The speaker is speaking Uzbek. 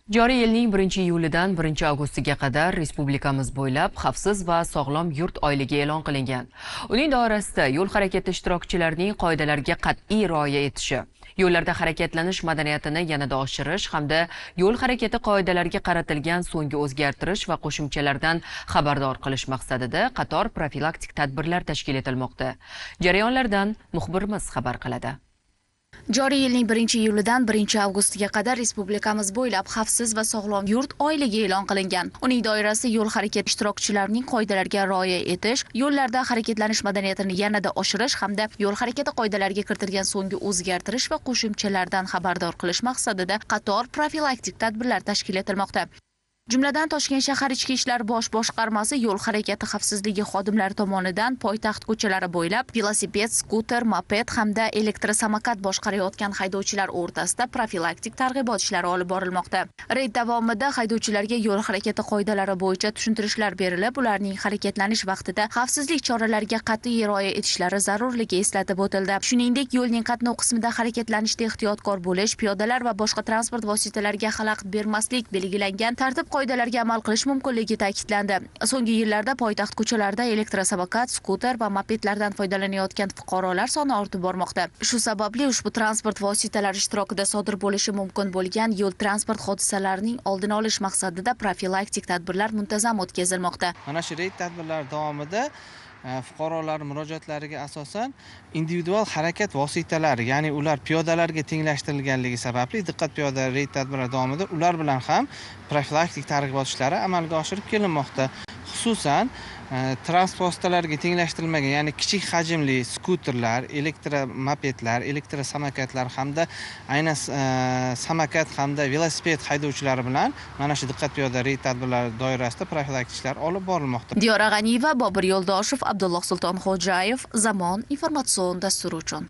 Joriy yilning 1-iyulidan 1-avgustiga qadar respublikamiz bo'ylab xavfsiz va sog'lom yurt oyligi e'lon qilingan. Uning doirasida yo'l harakati ishtirokchilarining qoidalarga qat'iy rioya etishi, yo'llarda harakatlanish madaniyatini yanada oshirish hamda yo'l harakati qoidalariga qaratilgan so'nggi o'zgartirish va qo'shimchalardan xabardor qilish maqsadida qator profilaktik tadbirlar tashkil etilmoqda. Jarayonlardan muxbirimiz xabar qiladi. Joriy yilning 1-iyulidan 1-avgustiga qadar respublikamiz bo'ylab xavfsiz va sog'lom yurt oyligi e'lon qilingan. Uning doirasida yo'l harakati ishtirokchilarining qoidalariga rioya etish, yo'llarda harakatlanish madaniyatini yanada oshirish hamda yo'l harakati qoidalariga kiritilgan so'nggi o'zgartirish va qo'shimchalardan xabardor qilish maqsadida qator profilaktik tadbirlar tashkil etilmoqda. Jumladan Toshkent shahar ichki ishlar bosh boshqarmasi yo'l harakati xavfsizligi xodimlari tomonidan poytaxt ko'chalari bo'ylab velosiped, skuter, moped hamda elektrosamokat boshqarayotgan haydovchilar o'rtasida profilaktik targ'ibot ishlari olib borilmoqda. Reyd davomida haydovchilarga yo'l harakati qoidalari bo'yicha tushuntirishlar berilib, ularning harakatlanish vaqtida xavfsizlik choralariga qat'iy rioya etishlari zarurligi eslatib o'tildi. Shuningdek, yo'lning qatnov qismida harakatlanishda ehtiyotkor bo'lish, piyodalar va boshqa transport vositalariga xalaqit bermaslik belgilangan tartib qoidalarga amal qilish mumkinligi ta'kidlandi. So'nggi yillarda poytaxt ko'chalarida elektrosamokat, skuter va mopedlardan foydalanayotgan fuqarolar soni ortib bormoqda. Shu sababli ushbu transport vositalari ishtirokida sodir bo'lishi mumkin bo'lgan yo'l transport hodisalarining oldini olish maqsadida profilaktik tadbirlar muntazam o'tkazilmoqda. Mana shu reyd tadbirlari davomida fuqarolar murojaatlariga asosan individual harakat vositalari, ya'ni ular piyodalarga tenglashtirilganligi sababli diqqat piyoda reyd tadbirlari davomida ular bilan ham profilaktik targ'ibot ishlari amalga oshirib kelinmoqda. Xususan transport vositalariga tenglashtirilmagan, ya'ni kichik hajmli skuterlar, elektromopedlar, elektrosamokatlar hamda aynan samokat hamda velosiped haydovchilari bilan mana shu diqqat piyoda reyd tadbirlari doirasida profilaktik ishlar olib borilmoqda. Diyora G'aniyeva, Bobur Yo'ldoshev, Abdulloh Sultonxo'jayev, Zamon informatsion dasturi uchun.